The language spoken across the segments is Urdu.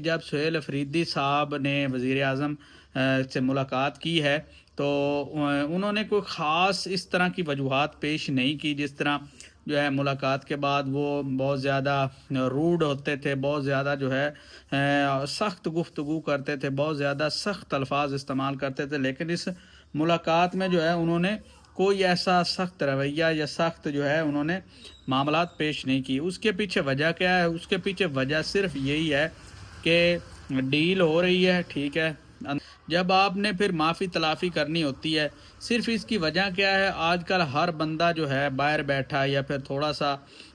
جب سہیل افریدی صاحب نے وزیر اعظم سے ملاقات کی ہے تو انہوں نے کوئی خاص اس طرح کی وجوہات پیش نہیں کی، جس طرح جو ہے ملاقات کے بعد وہ بہت زیادہ روڈ ہوتے تھے، بہت زیادہ جو ہے سخت گفتگو کرتے تھے، بہت زیادہ سخت الفاظ استعمال کرتے تھے، لیکن اس ملاقات میں جو ہے انہوں نے کوئی ایسا سخت رویہ یا سخت جو ہے انہوں نے معاملات پیش نہیں کی۔ اس کے پیچھے وجہ کیا ہے؟ اس کے پیچھے وجہ صرف یہی ہے کہ ڈیل ہو رہی ہے، ٹھیک ہے۔ جب آپ نے پھر معافی تلافی کرنی ہوتی ہے، صرف اس کی وجہ کیا ہے؟ آج کل ہر بندہ جو ہے باہر بیٹھا یا پھر تھوڑا سا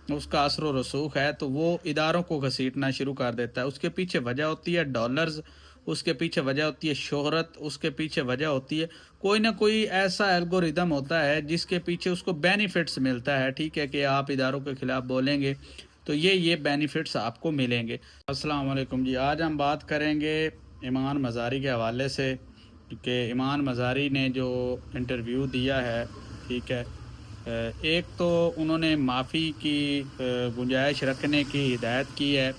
اس کا اثر و رسوخ ہے تو وہ اداروں کو گھسیٹنا شروع کر دیتا ہے۔ اس کے پیچھے وجہ ہوتی ہے ڈالرز، اس کے پیچھے وجہ ہوتی ہے شہرت، اس کے پیچھے وجہ ہوتی ہے کوئی نہ کوئی ایسا الگوریدم ہوتا ہے جس کے پیچھے اس کو بینیفٹس ملتا ہے، ٹھیک ہے، کہ آپ اداروں کے خلاف بولیں گے تو یہ بینیفٹس آپ کو ملیں گے۔ السلام علیکم جی، آج ہم بات کریں گے ایمان مزاری کے حوالے سے کہ ایمان مزاری نے جو انٹرویو دیا ہے، ٹھیک ہے، ایک تو انہوں نے معافی کی گنجائش رکھنے کی ہدایت کی ہے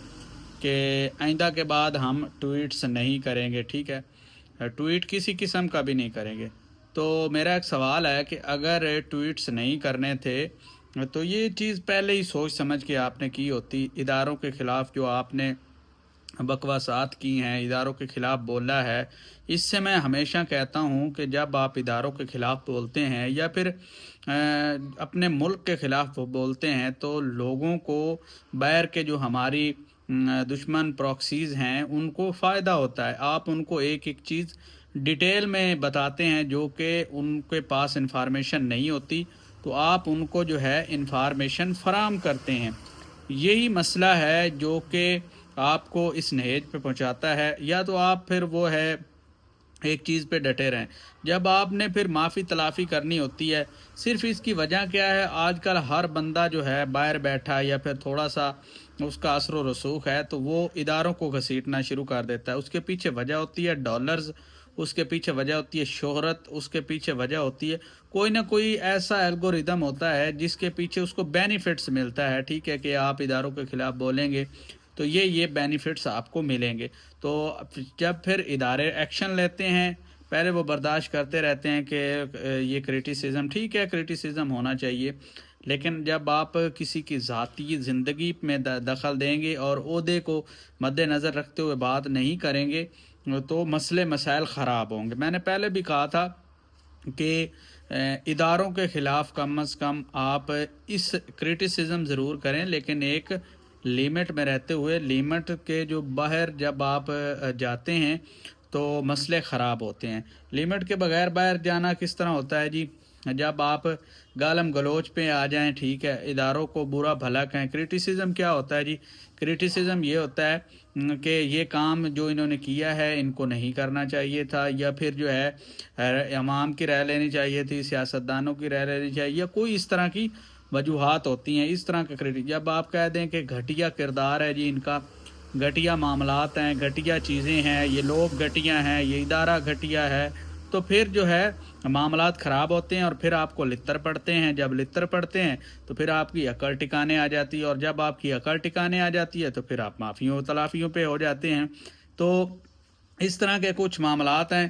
کہ آئندہ کے بعد ہم ٹویٹس نہیں کریں گے، ٹھیک ہے، ٹویٹ کسی قسم کا بھی نہیں کریں گے۔ تو میرا ایک سوال ہے کہ اگر ٹویٹس نہیں کرنے تھے تو یہ چیز پہلے ہی سوچ سمجھ کے آپ نے کی ہوتی۔ اداروں کے خلاف جو آپ نے بکواسات کی ہیں، اداروں کے خلاف بولا ہے، اس سے میں ہمیشہ کہتا ہوں کہ جب آپ اداروں کے خلاف بولتے ہیں یا پھر اپنے ملک کے خلاف بولتے ہیں تو لوگوں کو باہر کے جو ہماری دشمن پراکسیز ہیں ان کو فائدہ ہوتا ہے۔ آپ ان کو ایک ایک چیز ڈیٹیل میں بتاتے ہیں جو کہ ان کے پاس انفارمیشن نہیں ہوتی، تو آپ ان کو جو ہے انفارمیشن فراہم کرتے ہیں۔ یہی مسئلہ ہے جو کہ آپ کو اس نہج پہ پہنچاتا ہے، یا تو آپ پھر وہ ہے ایک چیز پہ ڈٹے رہیں۔ جب آپ نے پھر معافی تلافی کرنی ہوتی ہے، صرف اس کی وجہ کیا ہے؟ آج کل ہر بندہ جو ہے باہر بیٹھا یا پھر تھوڑا سا اس کا اثر و رسوخ ہے تو وہ اداروں کو گھسیٹنا شروع کر دیتا ہے۔ اس کے پیچھے وجہ ہوتی ہے ڈالرز، اس کے پیچھے وجہ ہوتی ہے شہرت، اس کے پیچھے وجہ ہوتی ہے کوئی نہ کوئی ایسا الگوریدم ہوتا ہے جس کے پیچھے اس کو بینیفٹس ملتا ہے، ٹھیک ہے، کہ آپ اداروں کے خلاف بولیں گے تو یہ بینیفٹس آپ کو ملیں گے۔ تو جب پھر ادارے ایکشن لیتے ہیں، پہلے وہ برداشت کرتے رہتے ہیں کہ یہ کرٹیسزم، ٹھیک ہے، کرٹیسزم ہونا چاہیے، لیکن جب آپ کسی کی ذاتی زندگی میں دخل دیں گے اور عہدے کو مد نظر رکھتے ہوئے بات نہیں کریں گے تو مسائل خراب ہوں گے۔ میں نے پہلے بھی کہا تھا کہ اداروں کے خلاف کم از کم آپ اس کرٹیسزم ضرور کریں، لیکن ایک لیمٹ میں رہتے ہوئے۔ لیمٹ کے جو باہر جب آپ جاتے ہیں تو مسئلے خراب ہوتے ہیں۔ لیمٹ کے بغیر باہر جانا کس طرح ہوتا ہے جی؟ جب آپ گالم گلوچ پہ آ جائیں، ٹھیک ہے، اداروں کو برا بھلا کہیں۔ کرٹیسزم کیا ہوتا ہے جی؟ کرٹیسزم یہ ہوتا ہے کہ یہ کام جو انہوں نے کیا ہے ان کو نہیں کرنا چاہیے تھا، یا پھر جو ہے عوام کی رائے لینی چاہیے تھی، سیاستدانوں کی رائے لینی چاہیے، یا کوئی اس طرح کی وجوہات ہوتی ہیں۔ اس طرح کا جب آپ کہہ دیں کہ گھٹیا کردار ہے جی ان کا، گھٹیا معاملات ہیں، گھٹیا چیزیں ہیں، یہ لوگ گھٹیا ہیں، یہ ادارہ گھٹیا ہے، تو پھر جو ہے معاملات خراب ہوتے ہیں اور پھر آپ کو لتر پڑتے ہیں۔ جب لتر پڑتے ہیں تو پھر آپ کی عقل ٹکانے آ جاتی ہے، اور جب آپ کی عقل ٹکانے آ جاتی ہے تو پھر آپ معافیوں تلافیوں پہ ہو جاتے ہیں۔ تو اس طرح کے کچھ معاملات ہیں۔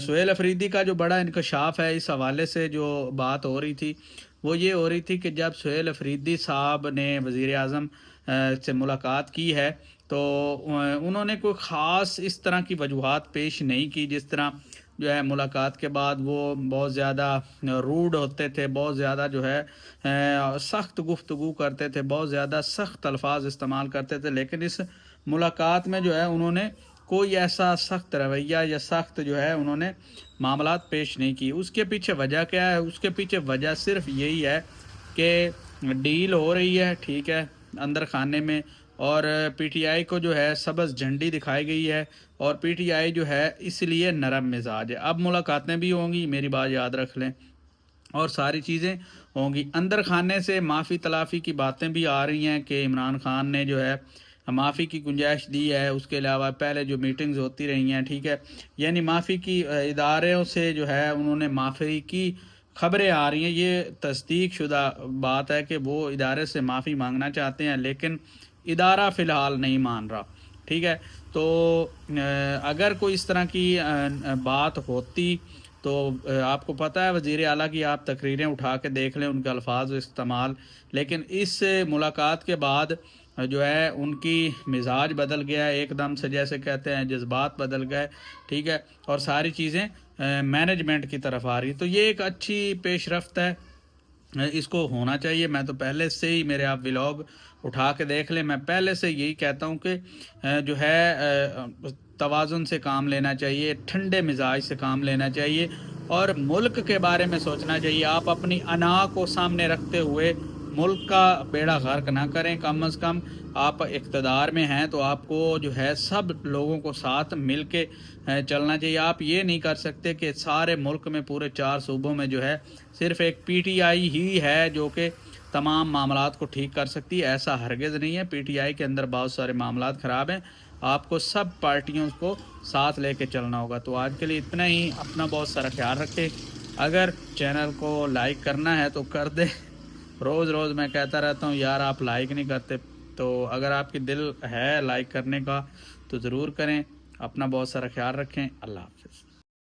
سہیل افریدی کا جو بڑا انکشاف ہے اس حوالے سے جو بات ہو رہی تھی وہ یہ ہو رہی تھی کہ جب سہیل افریدی صاحب نے وزیر اعظم سے ملاقات کی ہے تو انہوں نے کوئی خاص اس طرح کی وجوہات پیش نہیں کی، جس طرح جو ہے ملاقات کے بعد وہ بہت زیادہ روڈ ہوتے تھے، بہت زیادہ جو ہے سخت گفتگو کرتے تھے، بہت زیادہ سخت الفاظ استعمال کرتے تھے، لیکن اس ملاقات میں جو ہے انہوں نے کوئی ایسا سخت رویہ یا سخت جو ہے انہوں نے معاملات پیش نہیں کی۔ اس کے پیچھے وجہ کیا ہے؟ اس کے پیچھے وجہ صرف یہی ہے کہ ڈیل ہو رہی ہے، ٹھیک ہے، اندر خانے میں، اور پی ٹی آئی کو جو ہے سبز جھنڈی دکھائی گئی ہے، اور پی ٹی آئی جو ہے اس لیے نرم مزاج ہے۔ اب ملاقاتیں بھی ہوں گی، میری بات یاد رکھ لیں، اور ساری چیزیں ہوں گی۔ اندر خانے سے معافی تلافی کی باتیں بھی آ رہی ہیں کہ عمران خان نے جو ہے معافی کی گنجائش دی ہے۔ اس کے علاوہ پہلے جو میٹنگز ہوتی رہی ہیں، ٹھیک ہے، یعنی معافی کی اداروں سے جو ہے انہوں نے معافی کی خبریں آ رہی ہیں۔ یہ تصدیق شدہ بات ہے کہ وہ ادارے سے معافی مانگنا چاہتے ہیں، لیکن ادارہ فی الحال نہیں مان رہا، ٹھیک ہے۔ تو اگر کوئی اس طرح کی بات ہوتی تو آپ کو پتہ ہے وزیر اعلیٰ کی آپ تقریریں اٹھا کے دیکھ لیں، ان کے الفاظ و استعمال، لیکن اس ملاقات کے بعد جو ہے ان کی مزاج بدل گیا ہے ایک دم سے، جیسے کہتے ہیں جذبات بدل گئے، ٹھیک ہے، اور ساری چیزیں مینجمنٹ کی طرف آ رہی، تو یہ ایک اچھی پیش رفت ہے، اس کو ہونا چاہیے۔ میں تو پہلے سے ہی، میرے آپ ولاگ اٹھا کے دیکھ لیں، میں پہلے سے یہی کہتا ہوں کہ جو ہے توازن سے کام لینا چاہیے، ٹھنڈے مزاج سے کام لینا چاہیے، اور ملک کے بارے میں سوچنا چاہیے۔ آپ اپنی انا کو سامنے رکھتے ہوئے ملک کا بیڑا غرق نہ کریں، کم از کم آپ اقتدار میں ہیں تو آپ کو جو ہے سب لوگوں کو ساتھ مل کے چلنا چاہیے۔ آپ یہ نہیں کر سکتے کہ سارے ملک میں، پورے 4 صوبوں میں جو ہے صرف ایک پی ٹی آئی ہی ہے جو کہ تمام معاملات کو ٹھیک کر سکتی ہے، ایسا ہرگز نہیں ہے۔ پی ٹی آئی کے اندر بہت سارے معاملات خراب ہیں، آپ کو سب پارٹیوں کو ساتھ لے کے چلنا ہوگا۔ تو آج کے لیے اتنا ہی، اپنا بہت سارا خیال رکھیں، اگر چینل کو لائک کرنا ہے تو کر دے، روز روز میں کہتا رہتا ہوں یار آپ لائک نہیں کرتے، تو اگر آپ کی دل ہے لائک کرنے کا تو ضرور کریں۔ اپنا بہت سارا خیال رکھیں، اللہ حافظ۔